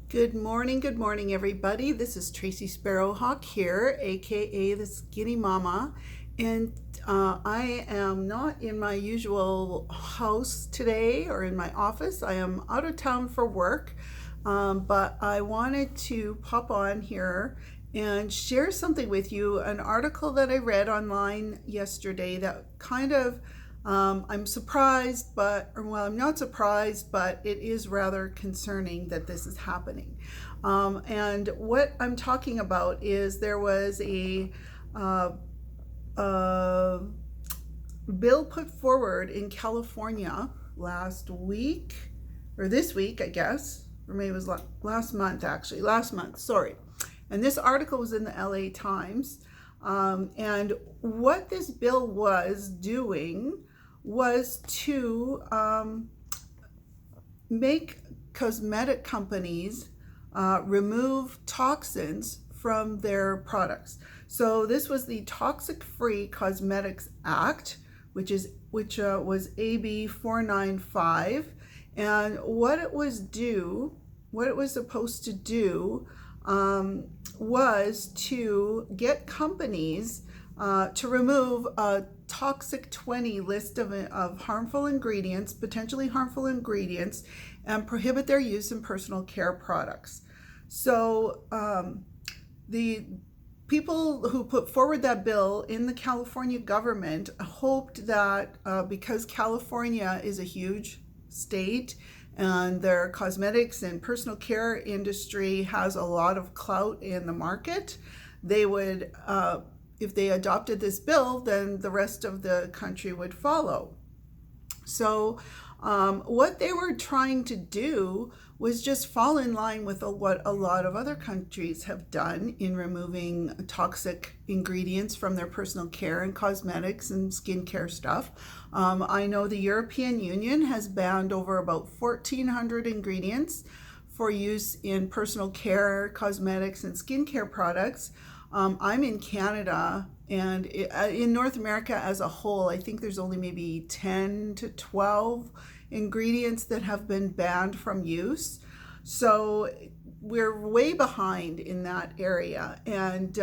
Good morning, everybody. This is Tracy Sparrowhawk here, aka the Skinny Mama, and I am not in my usual house today or in my office. I am out of town for work, but I wanted to pop on here and share something with you. An article that I read online yesterday that kind of I'm surprised, I'm not surprised, but it is rather concerning that this is happening. And what I'm talking about is there was uh, a bill put forward in California last week, or this week, I guess, or maybe it was last month, actually, last month, sorry. And this article was in the LA Times. And what this bill was doing was to make cosmetic companies remove toxins from their products. So this was the Toxic Free Cosmetics Act, which was AB 495, and what it was supposed to do was to get companies to remove a toxic 20 list of harmful ingredients, potentially harmful ingredients, and prohibit their use in personal care products. So the people who put forward that bill in the California government hoped that because California is a huge state and their cosmetics and personal care industry has a lot of clout in the market, they would if they adopted this bill, then the rest of the country would follow. So what they were trying to do was just fall in line with what a lot of other countries have done in removing toxic ingredients from their personal care and cosmetics and skincare stuff. I know the European Union has banned over about 1,400 ingredients for use in personal care, cosmetics, and skincare products. I'm in Canada, and in North America as a whole, I think there's only maybe 10 to 12 ingredients that have been banned from use. So we're way behind in that area, and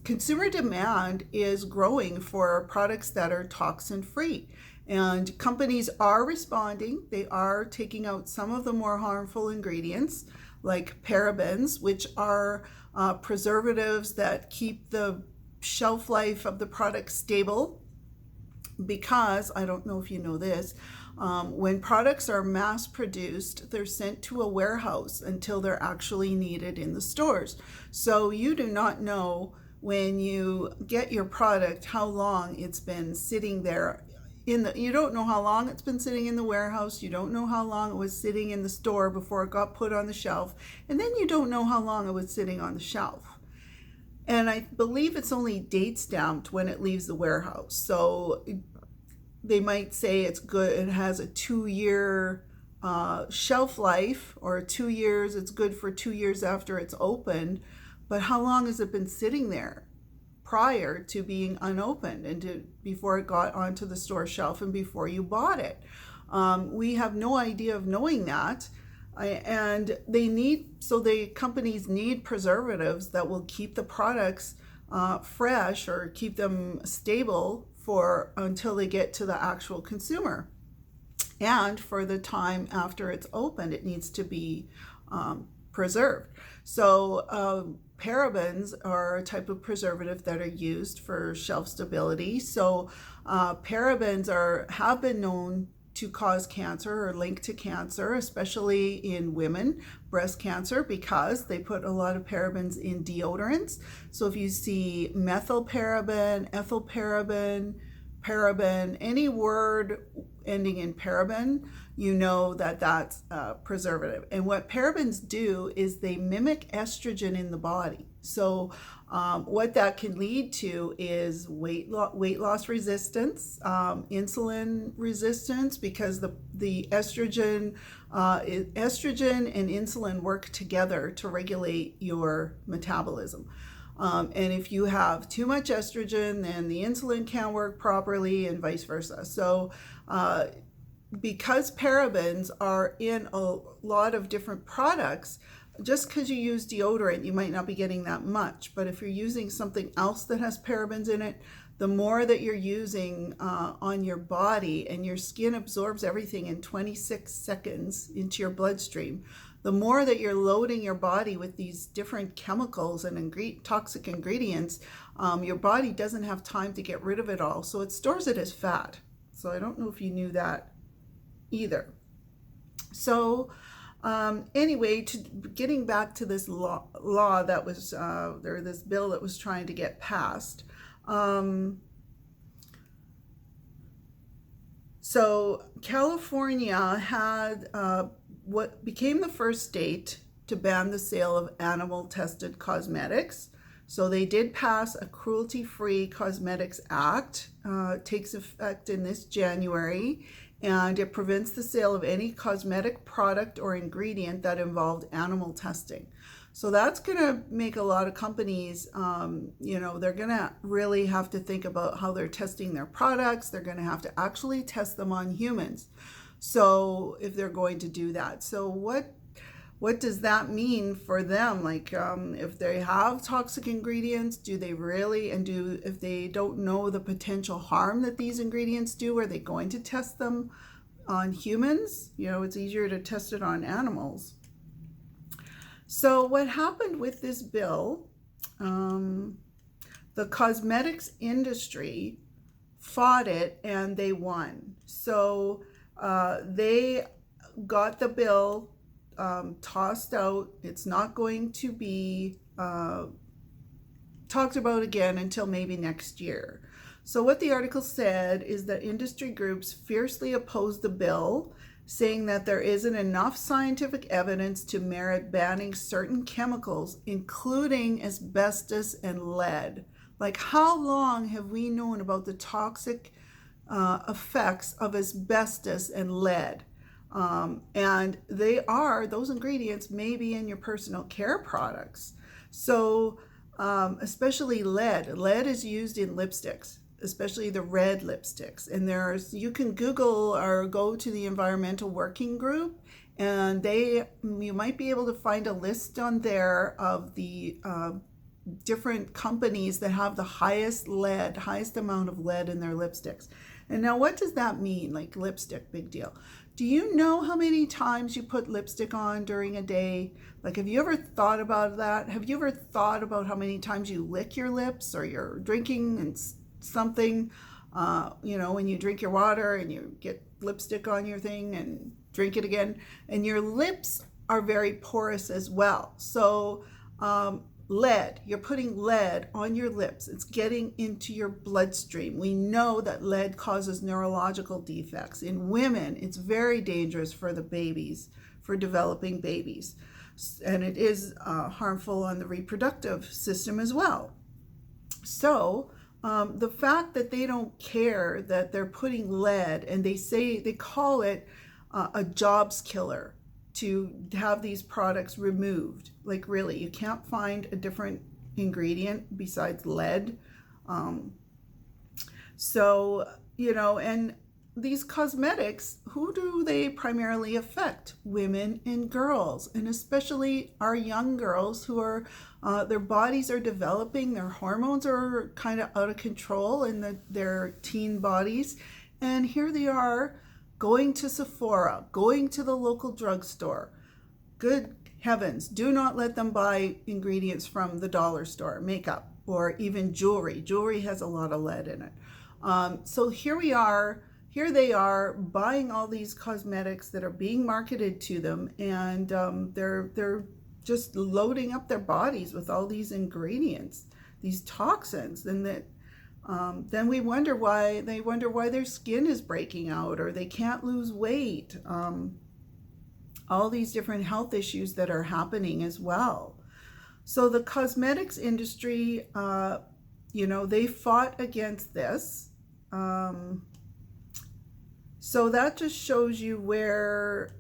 consumer demand is growing for products that are toxin free. And companies are responding. They are taking out some of the more harmful ingredients, like parabens, which are preservatives that keep the shelf life of the product stable. Because, I don't know if you know this, when products are mass produced, they're sent to a warehouse until they're actually needed in the stores. So you do not know when you get your product how long it's been sitting there. You don't know how long it's been sitting in the warehouse. You don't know how long it was sitting in the store before it got put on the shelf. And then you don't know how long it was sitting on the shelf. And I believe it's only date stamped when it leaves the warehouse. So they might say it's good, it has a 2-year shelf life, or 2 years, it's good for 2 years after it's opened. But how long has it been sitting there prior to being unopened and before it got onto the store shelf and before you bought it? We have no idea of knowing that. And the companies need preservatives that will keep the products fresh or keep them stable until they get to the actual consumer. And for the time after it's opened, it needs to be preserved. So parabens are a type of preservative that are used for shelf stability. So parabens have been known to cause cancer or link to cancer, especially in women, breast cancer, because they put a lot of parabens in deodorants. So if you see methylparaben, ethylparaben, paraben, any word ending in paraben, you know that that's a preservative. And what parabens do is they mimic estrogen in the body. So what that can lead to is weight loss resistance, insulin resistance, because the estrogen and insulin work together to regulate your metabolism. And if you have too much estrogen, then the insulin can't work properly, and vice versa. So because parabens are in a lot of different products, just because you use deodorant, you might not be getting that much. But if you're using something else that has parabens in it, the more that you're using on your body, and your skin absorbs everything in 26 seconds into your bloodstream, the more that you're loading your body with these different chemicals and toxic ingredients, your body doesn't have time to get rid of it all. So it stores it as fat. So I don't know if you knew that either. So anyway, getting back to this law that was, or this bill that was trying to get passed. So California had what became the first state to ban the sale of animal-tested cosmetics. So they did pass a Cruelty-Free Cosmetics Act. It takes effect in this January, and it prevents the sale of any cosmetic product or ingredient that involved animal testing. So that's going to make a lot of companies, they're going to really have to think about how they're testing their products. They're going to have to actually test them on humans. So if they're going to do that. So what does that mean for them? Like, if they have toxic ingredients, do they really, if they don't know the potential harm that these ingredients do, are they going to test them on humans? It's easier to test it on animals. So what happened with this bill, the cosmetics industry fought it and they won. So they got the bill tossed out. It's not going to be talked about again until maybe next year. So what the article said is that industry groups fiercely opposed the bill, saying that there isn't enough scientific evidence to merit banning certain chemicals, including asbestos and lead. Like, how long have we known about the toxic effects of asbestos and lead? And those ingredients may be in your personal care products. So especially lead is used in lipsticks, especially the red lipsticks. And you can Google or go to the Environmental Working Group, and you might be able to find a list on there of the different companies that have the highest amount of lead in their lipsticks. And now, what does that mean? Like, lipstick, big deal. Do you know how many times you put lipstick on during a day? Like, have you ever thought about that? Have you ever thought about how many times you lick your lips, or you're drinking and something, when you drink your water and you get lipstick on your thing and drink it again, and your lips are very porous as well. So lead, you're putting lead on your lips. It's getting into your bloodstream. We know that lead causes neurological defects. In women, it's very dangerous for the babies, for developing babies. And it is harmful on the reproductive system as well. So the fact that they don't care that they're putting lead, and they call it a jobs killer to have these products removed. Like, really, you can't find a different ingredient besides lead. And these cosmetics, who do they primarily affect? Women and girls, and especially our young girls who are, their bodies are developing, their hormones are kind of out of control in their teen bodies. And here they are going to Sephora, going to the local drugstore. Good heavens, do not let them buy ingredients from the dollar store, makeup, or even jewelry. Jewelry has a lot of lead in it. So here they are buying all these cosmetics that are being marketed to them, and they're just loading up their bodies with all these ingredients, these toxins, and that then they wonder why their skin is breaking out, or they can't lose weight. All these different health issues that are happening as well. So the cosmetics industry, they fought against this. So that just shows you where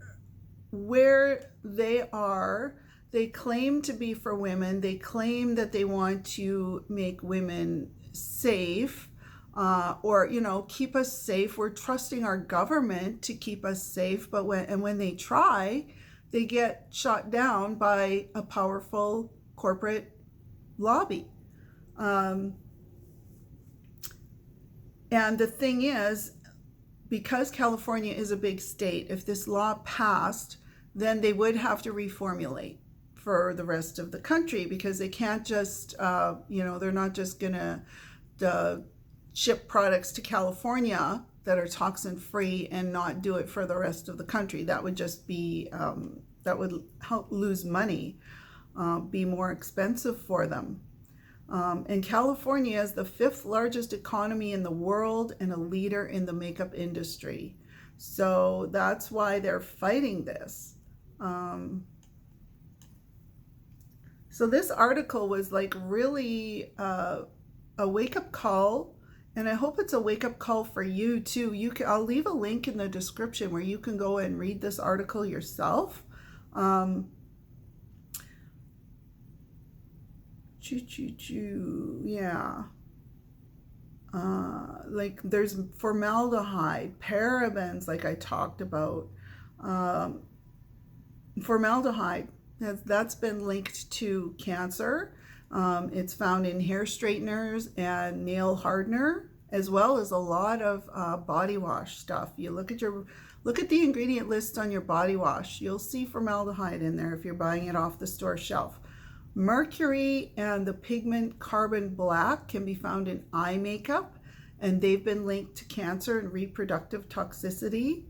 they are. They claim to be for women. They claim that they want to make women safe, or keep us safe. We're trusting our government to keep us safe, but when they try they get shot down by a powerful corporate lobby. And the thing is, because California is a big state, if this law passed, then they would have to reformulate for the rest of the country, because they can't just, they're not just gonna ship products to California that are toxin free and not do it for the rest of the country. That would just be, that would help lose money, be more expensive for them. And California is the 5th largest economy in the world and a leader in the makeup industry. So that's why they're fighting this. So this article was like really a wake-up call, and I hope it's a wake-up call for you too. I'll leave a link in the description where you can go and read this article yourself. Yeah. Like there's formaldehyde, parabens, like I talked about. Formaldehyde, that's been linked to cancer. It's found in hair straighteners and nail hardener, as well as a lot of body wash stuff. You look at the ingredient list on your body wash, you'll see formaldehyde in there if you're buying it off the store shelf. Mercury and the pigment carbon black can be found in eye makeup, and they've been linked to cancer and reproductive toxicity.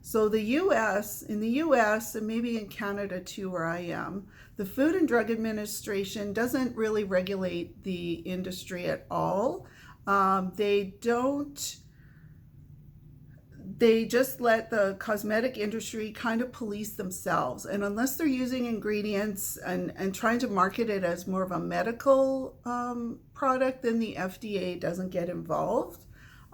So in the US, and maybe in Canada too, where I am, the Food and Drug Administration doesn't really regulate the industry at all. They just let the cosmetic industry kind of police themselves. And unless they're using ingredients and trying to market it as more of a medical product, then the FDA doesn't get involved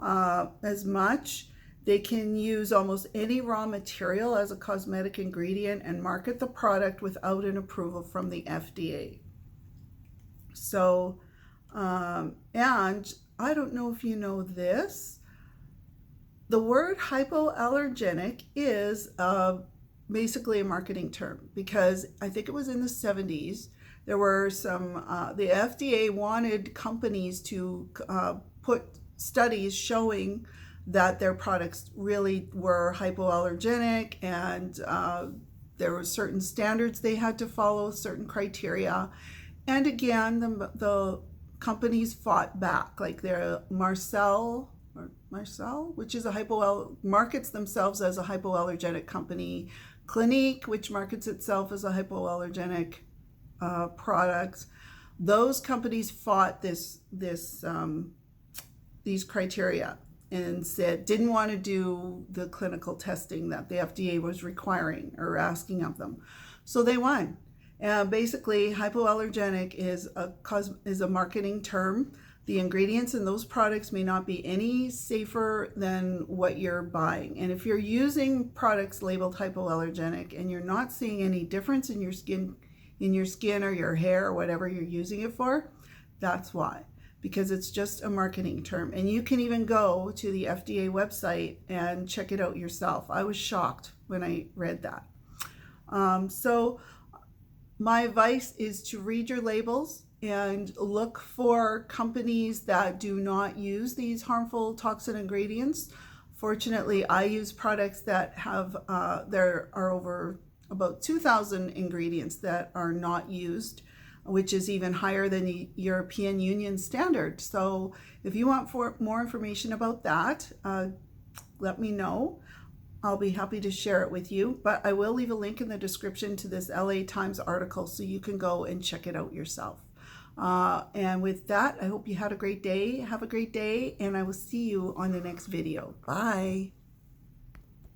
as much. They can use almost any raw material as a cosmetic ingredient and market the product without an approval from the FDA. So, and I don't know if you know this, the word hypoallergenic is basically a marketing term, because I think it was in the 70s, there were some, the FDA wanted companies to put studies showing that their products really were hypoallergenic, and there were certain standards they had to follow, certain criteria. And again, the companies fought back, like their Marcel, which is markets themselves as a hypoallergenic company. Clinique, which markets itself as a hypoallergenic product. Those companies fought these criteria and didn't want to do the clinical testing that the FDA was requiring or asking of them. So they won. Basically, hypoallergenic is a marketing term. The ingredients in those products may not be any safer than what you're buying. And if you're using products labeled hypoallergenic and you're not seeing any difference in your skin or your hair or whatever you're using it for, that's why. Because it's just a marketing term. And you can even go to the FDA website and check it out yourself. I was shocked when I read that. So my advice is to read your labels and look for companies that do not use these harmful toxin ingredients. Fortunately, I use products that have, there are over about 2,000 ingredients that are not used, which is even higher than the European Union standard. So if you want more information about that, let me know. I'll be happy to share it with you, but I will leave a link in the description to this LA Times article so you can go and check it out yourself. And with that, I hope you had a great day. Have a great day, and I will see you on the next video. Bye.